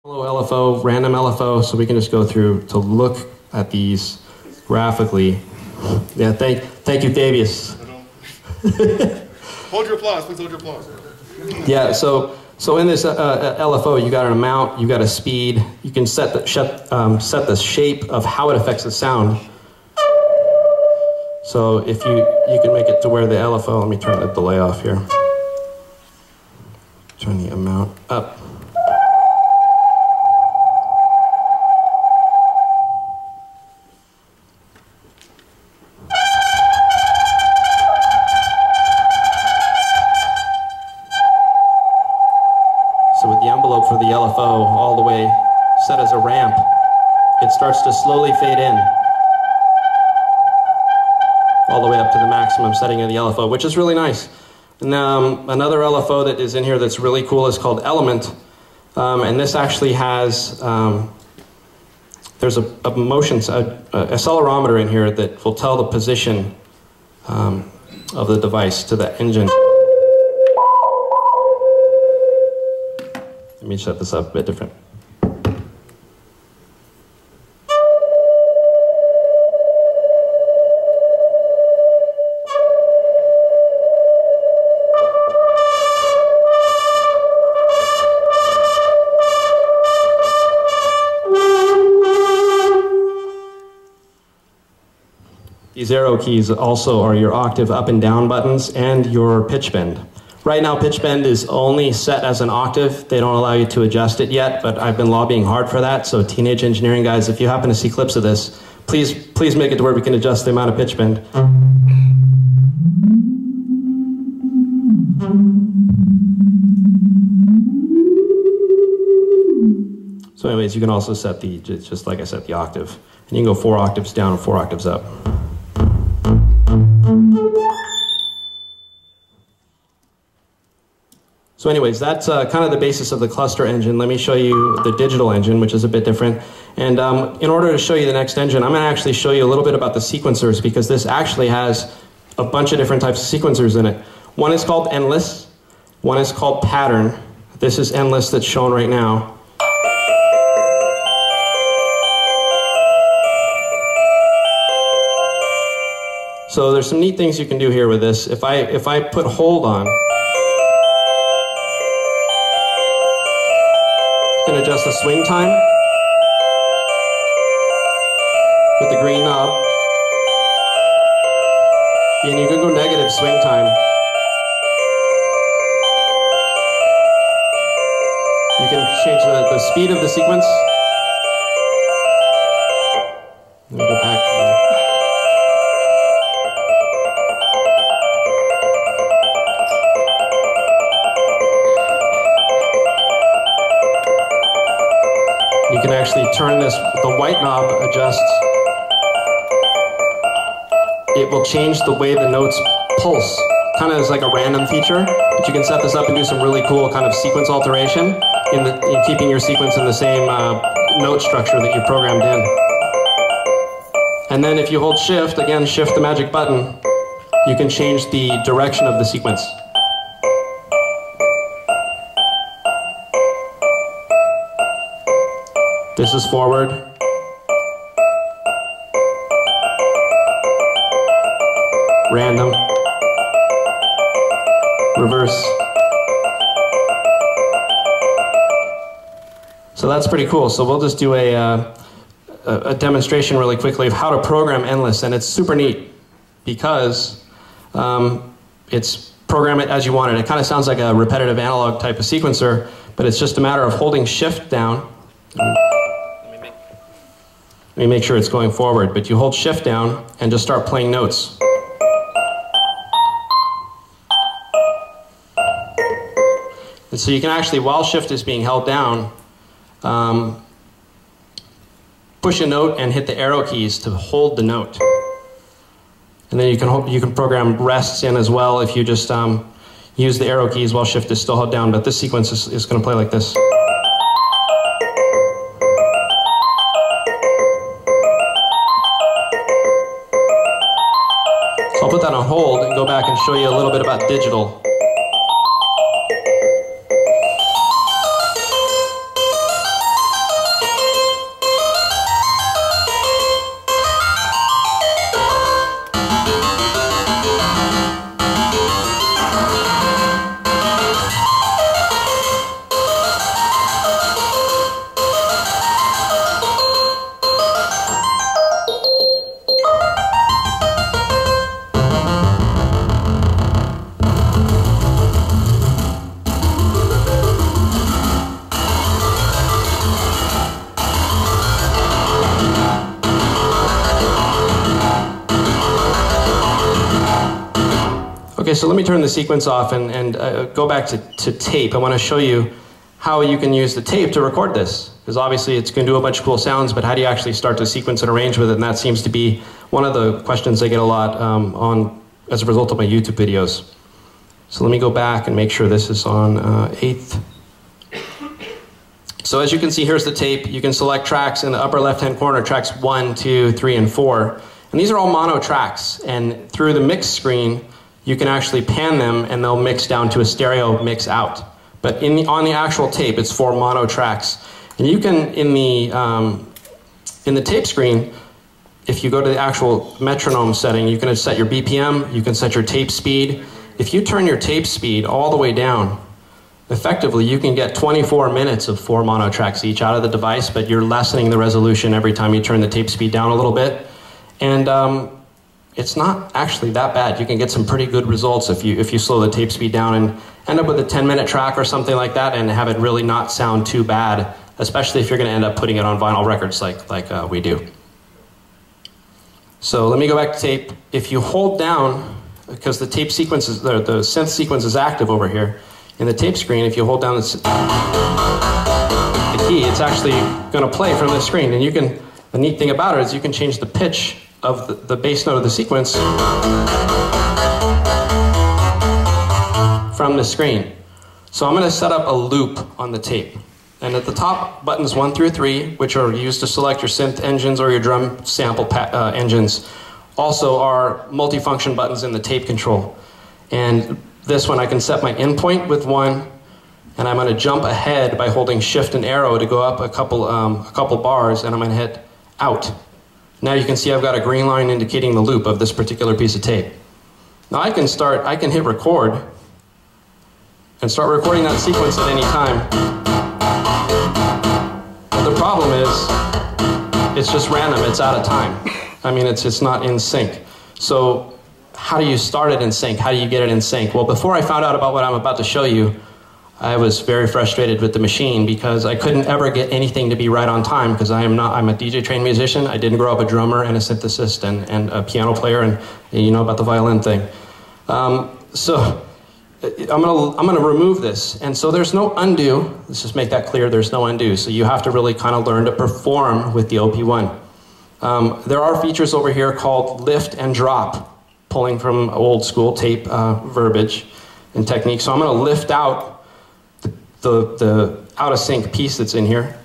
LFO, random LFO, so we can just go through to look at these graphically. Yeah, thank you, Fabius. Hold your applause, please hold your applause. Yeah, so in this LFO, you got an amount, you got a speed, you can set the shape of how it affects the sound. So if you can make it to where the LFO, let me turn the delay off here. Turn the amount up. So with the envelope for the LFO all the way set as a ramp, it starts to slowly fade in all the way up to the maximum setting of the LFO, which is really nice. And another LFO that is in here that's really cool is called Element, and this actually has there's a motion accelerometer in here that will tell the position of the device to the engine. Let me set this up a bit different. These arrow keys also are your octave up and down buttons and your pitch bend. Right now, pitch bend is only set as an octave. They don't allow you to adjust it yet, but I've been lobbying hard for that. So teenage engineering guys, if you happen to see clips of this, please make it to where we can adjust the amount of pitch bend. So anyways, you can also set just like I said, the octave. And you can go 4 octaves down and 4 octaves up. So anyways, that's kind of the basis of the cluster engine. Let me show you the digital engine, which is a bit different. And in order to show you the next engine, I'm going to actually show you a little bit about the sequencers, because this actually has a bunch of different types of sequencers in it. One is called endless. One is called pattern. This is endless that's shown right now. So there's some neat things you can do here with this. If I put hold on, you can adjust the swing time with the green knob, and you can go negative swing time. You can change the speed of the sequence. Let me go back. You can actually turn this, the white knob adjusts. It will change the way the notes pulse, kind of as like a random feature, but you can set this up and do some really cool kind of sequence alteration in keeping your sequence in the same note structure that you programmed in. And then if you hold shift, again, shift the magic button, you can change the direction of the sequence. This is forward. Random. Reverse. So that's pretty cool. So we'll just do a demonstration really quickly of how to program endless, and it's super neat because it's program it as you want it. It kind of sounds like a repetitive analog type of sequencer, but it's just a matter of holding shift down. Let me make sure it's going forward, but you hold shift down and just start playing notes. And so you can actually, while shift is being held down, push a note and hit the arrow keys to hold the note. And then you can program rests in as well if you just use the arrow keys while shift is still held down, but this sequence is going to play like this. I'll put that on hold and go back and show you a little bit about digital. so let me turn the sequence off and go back to tape. I want to show you how you can use the tape to record this. Because obviously it's going to do a bunch of cool sounds, but how do you actually start to sequence and arrange with it? And that seems to be one of the questions I get a lot as a result of my YouTube videos. So let me go back and make sure this is on 8th. So as you can see, here's the tape. You can select tracks in the upper left-hand corner, tracks 1, 2, 3, and 4. And these are all mono tracks. And through the mix screen, you can actually pan them and they'll mix down to a stereo mix out. But on the actual tape, it's 4 mono tracks. And you can, in the tape screen, if you go to the actual metronome setting, you can set your BPM, you can set your tape speed. If you turn your tape speed all the way down, effectively you can get 24 minutes of 4 mono tracks each out of the device, but you're lessening the resolution every time you turn the tape speed down a little bit. And it's not actually that bad. You can get some pretty good results if you slow the tape speed down and end up with a 10-minute track or something like that and have it really not sound too bad, especially if you're going to end up putting it on vinyl records like we do. So let me go back to tape. If you hold down, because the tape sequence is, the synth sequence is active over here, in the tape screen, if you hold down the key, it's actually going to play from the screen. And you can, the neat thing about it is you can change the pitch of the bass note of the sequence from the screen. So I'm going to set up a loop on the tape. And at the top, buttons 1 through 3, which are used to select your synth engines or your drum sample engines, also are multifunction buttons in the tape control. And this one, I can set my in point with 1, and I'm going to jump ahead by holding shift and arrow to go up a couple bars, and I'm going to hit out. Now you can see I've got a green line indicating the loop of this particular piece of tape. Now I can hit record and start recording that sequence at any time. But the problem is, it's just random, it's out of time. I mean, it's not in sync. So how do you start it in sync? How do you get it in sync? Well, before I found out about what I'm about to show you, I was very frustrated with the machine because I couldn't ever get anything to be right on time because I'm a DJ trained musician. I didn't grow up a drummer and a synthesist and a piano player, and you know about the violin thing. So I'm gonna remove this, and so there's no undo. Let's just make that clear. There's no undo. So you have to really kind of learn to perform with the OP-1. There are features over here called lift and drop, pulling from old school tape verbiage and technique. So I'm going to lift out the out of sync piece that's in here,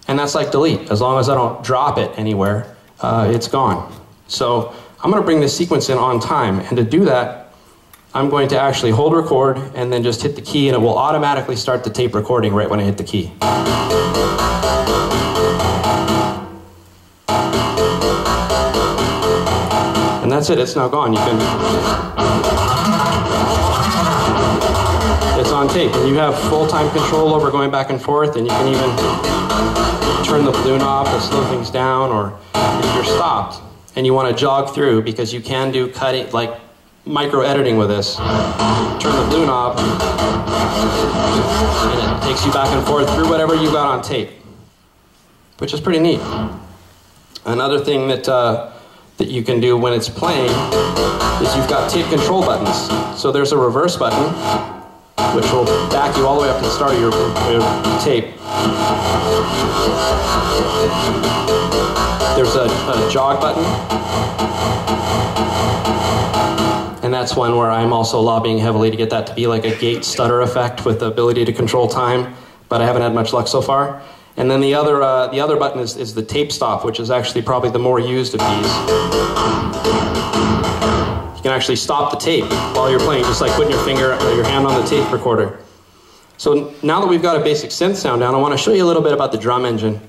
and that's like delete. As long as I don't drop it anywhere, it's gone. So I'm going to bring this sequence in on time, and to do that, I'm going to actually hold record and then just hit the key, and it will automatically start the tape recording right when I hit the key. And that's it, it's now gone. It's on tape, and you have full-time control over going back and forth, and you can even turn the blue knob to slow things down, or if you're stopped and you want to jog through, because you can do cutting, like micro editing with this. Turn the blue knob, and it takes you back and forth through whatever you got on tape, which is pretty neat. Another thing that you can do when it's playing is you've got tape control buttons. So there's a reverse button, which will back you all the way up to the start of your tape. There's a jog button, and that's one where I'm also lobbying heavily to get that to be like a gate stutter effect with the ability to control time, but I haven't had much luck so far. And then the other button is the tape stop, which is actually probably the more used of these. You can actually stop the tape while you're playing, just like putting your hand on the tape recorder. So now that we've got a basic synth sound down, I want to show you a little bit about the drum engine.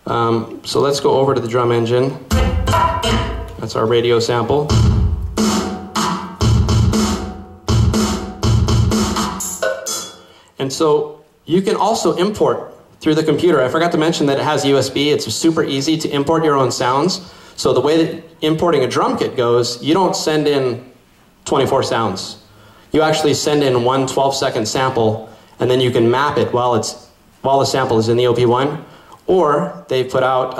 So let's go over to the drum engine. That's our radio sample. And so you can also import through the computer. I forgot to mention that it has USB. It's super easy to import your own sounds. So the way that importing a drum kit goes, you don't send in 24 sounds. You actually send in one 12-second sample, and then you can map it while the sample is in the OP-1. Or they put out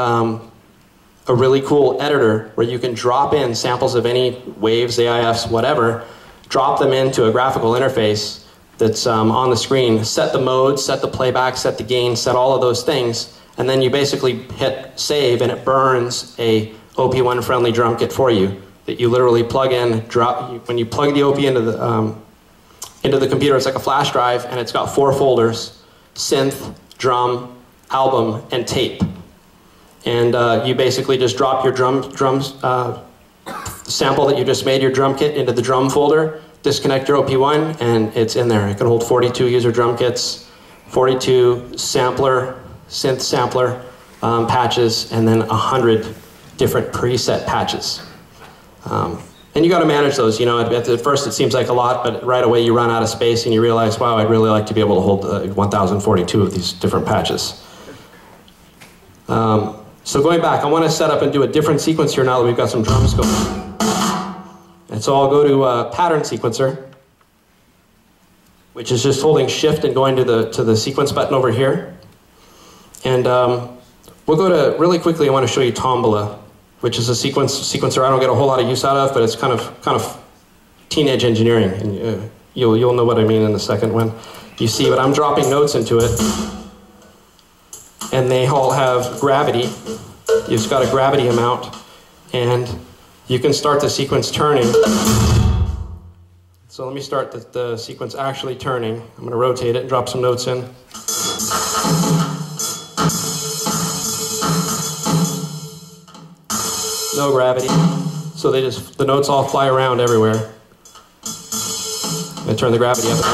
a really cool editor where you can drop in samples of any waves, AIFs, whatever, drop them into a graphical interface that's on the screen, set the mode, set the playback, set the gain, set all of those things, and then you basically hit save and it burns a OP-1 friendly drum kit for you that you literally plug in, when you plug the OP into the computer, it's like a flash drive, and it's got 4 folders: synth, drum, album, and tape. And you basically just drop your drums sample that you just made, your drum kit, into the drum folder, disconnect your OP-1, and it's in there. It can hold 42 user drum kits, 42 sampler, synth sampler patches, and then 100 different preset patches. And you got to manage those. You know, at first it seems like a lot, but right away you run out of space and you realize, wow, I'd really like to be able to hold 1,042 of these different patches. So going back, I want to set up and do a different sequence here now that we've got some drums going. And so I'll go to pattern sequencer, which is just holding shift and going to the sequence button over here. And we'll go to, really quickly, I want to show you Tombola, which is a sequencer I don't get a whole lot of use out of, but it's kind of teenage engineering. And you'll know what I mean in a second when you see, but I'm dropping notes into it. And they all have gravity. You've got a gravity amount, and you can start the sequence turning. So let me start the sequence actually turning. I'm going to rotate it and drop some notes in. No gravity. So the notes all fly around everywhere. I turn the gravity up.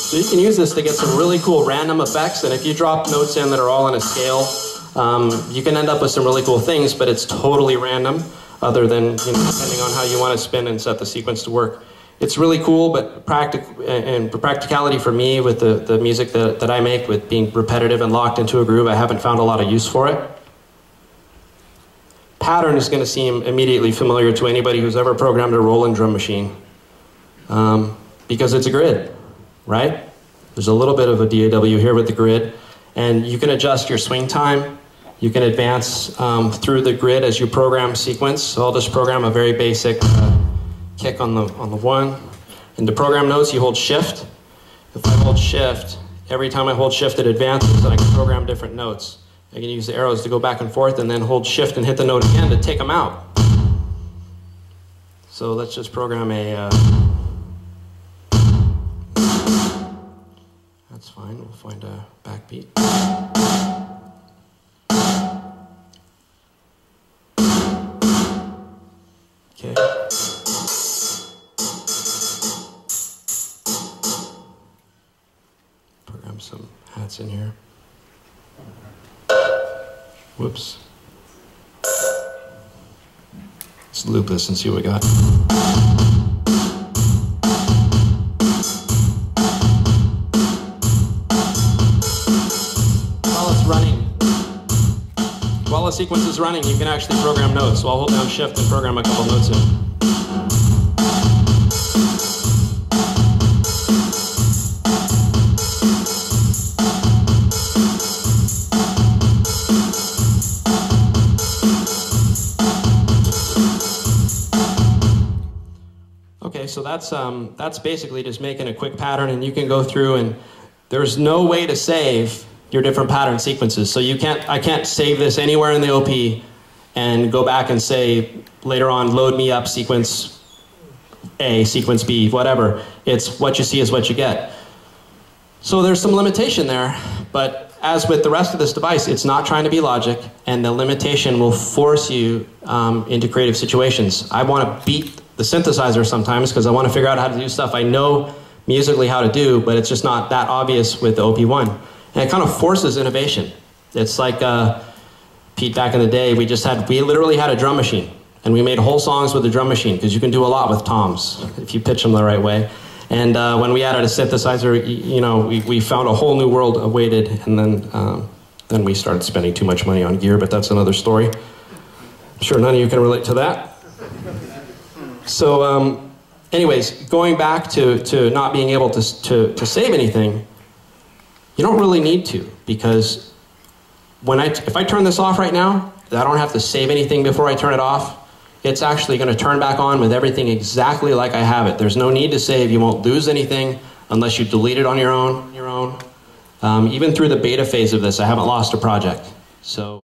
So you can use this to get some really cool random effects, and if you drop notes in that are all on a scale, you can end up with some really cool things, but it's totally random, other than, you know, depending on how you want to spin and set the sequence to work. It's really cool, but practicality for me with the music that I make, with being repetitive and locked into a groove, I haven't found a lot of use for it. Pattern is going to seem immediately familiar to anybody who's ever programmed a Roland drum machine, because it's a grid. Right? There's a little bit of a DAW here with the grid, and you can adjust your swing time. You can advance through the grid as you program sequence. So I'll just program a very basic kick on the 1. And to program notes, you hold shift. If I hold shift, every time I hold shift, it advances, and I can program different notes. I can use the arrows to go back and forth, and then hold shift and hit the note again to take them out. So let's just program a... That's fine, we'll find a backbeat. Okay. Program some hats in here. Whoops. Let's loop this and see what we got. While the sequence is running, you can actually program notes. So I'll hold down shift and program a couple notes in. Okay, so that's basically just making a quick pattern, and you can go through, and there's no way to save your different pattern sequences. So I can't save this anywhere in the OP and go back and say later on, load me up sequence A, sequence B, whatever. It's what you see is what you get. So there's some limitation there, but as with the rest of this device, it's not trying to be Logic, and the limitation will force you into creative situations. I want to beat the synthesizer sometimes because I want to figure out how to do stuff I know musically how to do, but it's just not that obvious with the OP-1. And it kind of forces innovation. It's like, Pete, back in the day, we literally had a drum machine. And we made whole songs with a drum machine, because you can do a lot with toms, if you pitch them the right way. And when we added a synthesizer, you know, we found a whole new world awaited, and then we started spending too much money on gear, but that's another story. I'm sure none of you can relate to that. So, anyways, going back to not being able to save anything, you don't really need to, because if I turn this off right now, I don't have to save anything before I turn it off. It's actually going to turn back on with everything exactly like I have it. There's no need to save. You won't lose anything unless you delete it on your own. Even through the beta phase of this, I haven't lost a project. So.